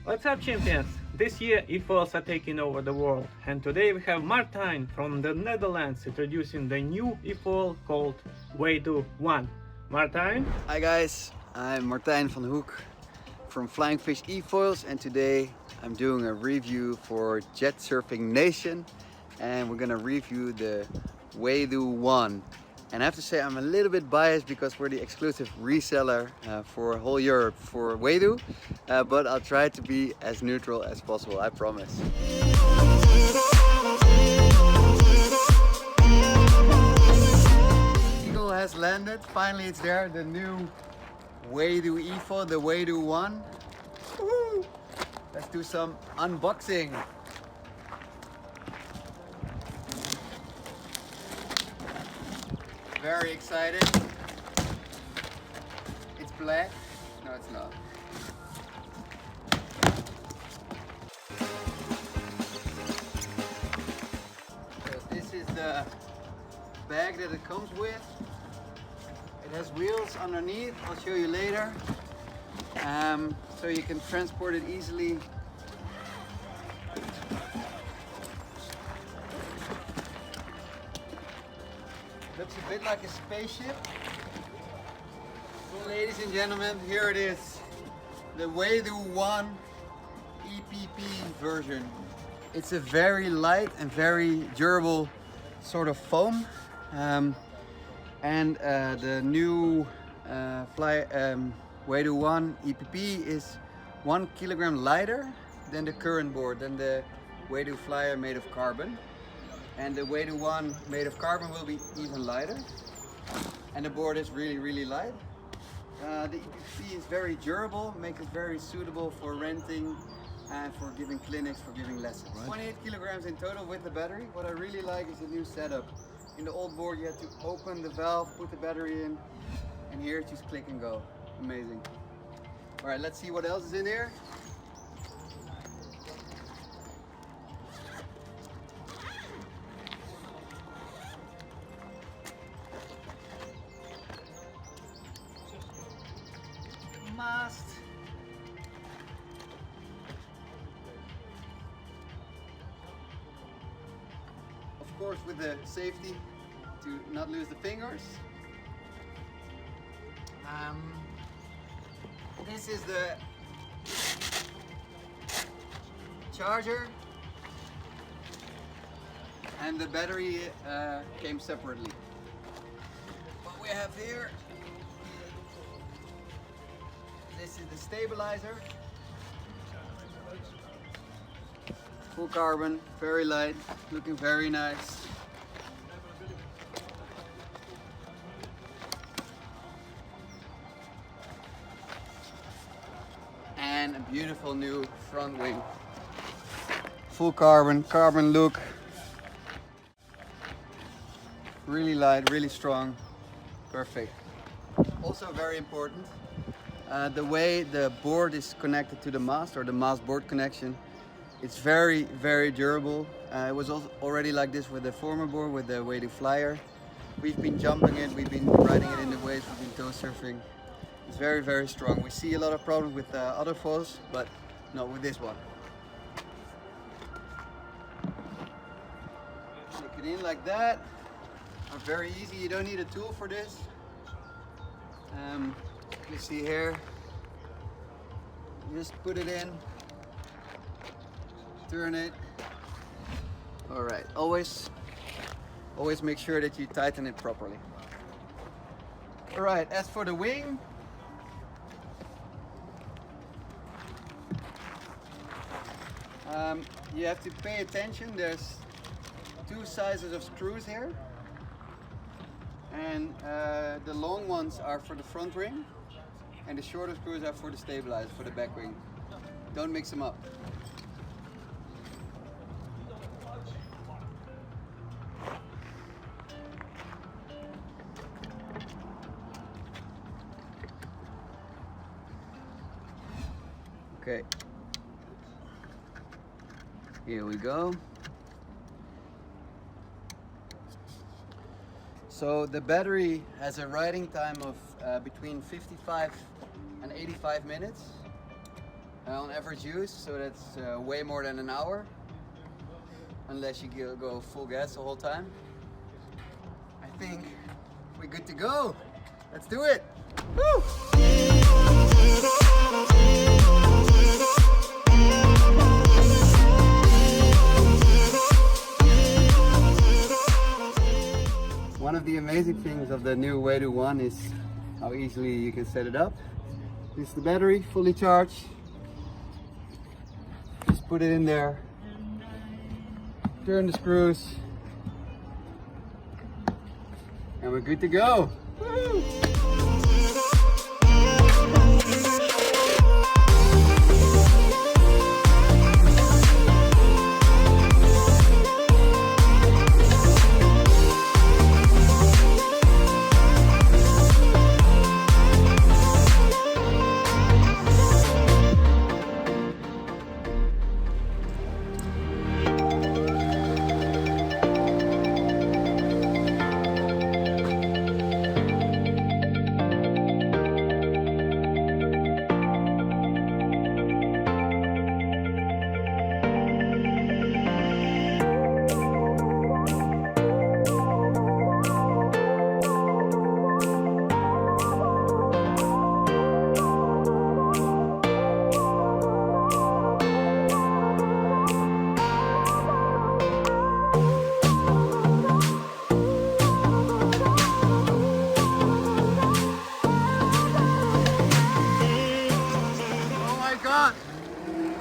What's up, champions? This year Efoils are taking over the world, and today we have Martijn from the Netherlands introducing the new efoil called Waydoo 1. Martijn? Hi guys, I'm Martijn van Hoek from Flying Fish Efoils, and today I'm doing a review for jetsurfingnation, and we're gonna review the Waydoo 1. And I have to say I'm a little bit biased because we're the exclusive reseller for whole Europe for Waydoo, but I'll try to be as neutral as possible, I promise. Eagle has landed, finally it's there, the new Waydoo efoil, the Waydoo 1. Woo! Let's do some unboxing. Very excited. It's black. No, it's not. So this is the bag that it comes with. It has wheels underneath. I'll show you later. So you can transport it easily. Looks a bit like a spaceship. Well, ladies and gentlemen, here it is. The Waydoo 1 EPP version. It's a very light and very durable sort of foam. The new Waydoo 1 EPP is 1 kilogram lighter than the current board, than the Waydoo Flyer made of carbon. And the Waydoo 1 made of carbon will be even lighter. And the board is really light. The EPP is very durable, makes it very suitable for renting and for giving clinics, for giving lessons. Right. 28 kilograms in total with the battery. What I really like is the new setup. In the old board you had to open the valve, put the battery in, and here it's just click and go. Amazing. Alright, let's see what else is in here. Mast. Of course, with the safety to not lose the fingers. This is the charger, and the battery came separately. What we have here, this is the stabilizer. Full carbon, very light, looking very nice. And a beautiful new front wing. Full carbon, carbon look. Really light, really strong, perfect. Also very important, the way the board is connected to the mast, or the mast board connection, it's very durable. It was also already like this with the former board, with the Waydoo Flyer. We've been jumping it, we've been riding it in the waves, we've been tow surfing. It's very strong. We see a lot of problems with other foils, but not with this one. Stick it in like that. Very easy, you don't need a tool for this. You see here, you just put it in, turn it. All right, always make sure that you tighten it properly. All right, as for the wing, you have to pay attention. There's two sizes of screws here, and the long ones are for the front wing, and the shorter screws are for the stabilizer, for the back wing. Don't mix them up. Okay, here we go. So the battery has a riding time of between 55 and 85 minutes. on average use, so that's way more than an hour, unless you go full gas the whole time. I think we're good to go. Let's do it. Woo! One of the amazing things of the new Waydoo 1 is how easily you can set it up. This is the battery, fully charged. Just put it in there, turn the screws, and we're good to go. Woo!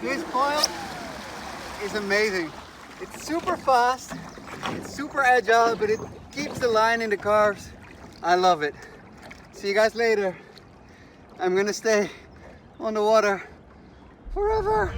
This foil is amazing. It's super fast, it's super agile, but it keeps the line in the cars. I love it. See you guys later. I'm gonna stay on the water forever.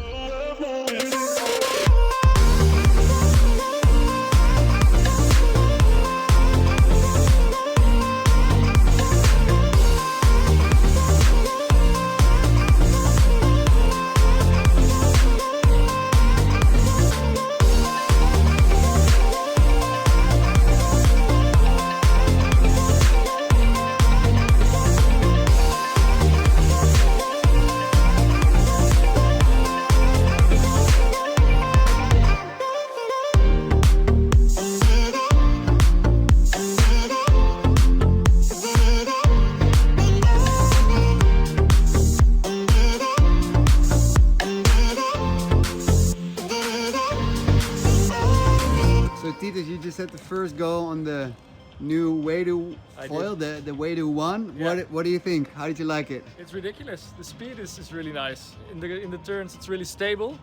You just had the first go on the new Waydoo foil, the Waydoo 1. Yeah. What do you think? How did you like it? It's ridiculous. The speed is really nice. In the turns it's really stable,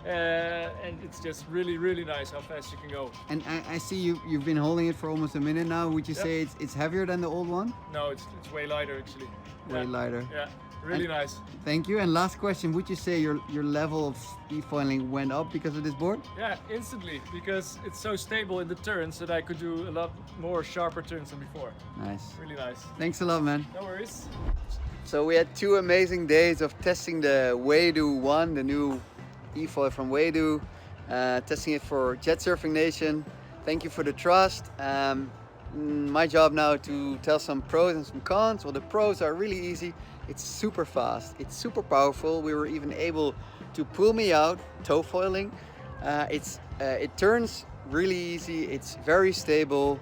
and it's just really nice how fast you can go. And I see you've been holding it for almost a minute now. Would you say it's heavier than the old one? No, it's way lighter actually. Way lighter. Yeah, really nice. Thank you. And last question, would you say your level of e-foiling went up because of this board? Yeah, instantly, because it's so stable in the turns that I could do a lot more sharper turns than before. Nice. Really nice. Thanks a lot, man. No worries. So we had 2 amazing days of testing the Waydoo 1, the new efoil from Waydoo, testing it for jetsurfingnation. Thank you for the trust. My job now to tell some pros and some cons. Well, the pros are really easy. It's super fast, it's super powerful. We were even able to pull me out, tow foiling. It turns really easy, it's very stable,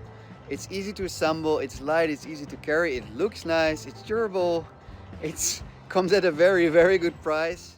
it's easy to assemble, it's light, it's easy to carry, it looks nice, it's durable, it comes at a very good price.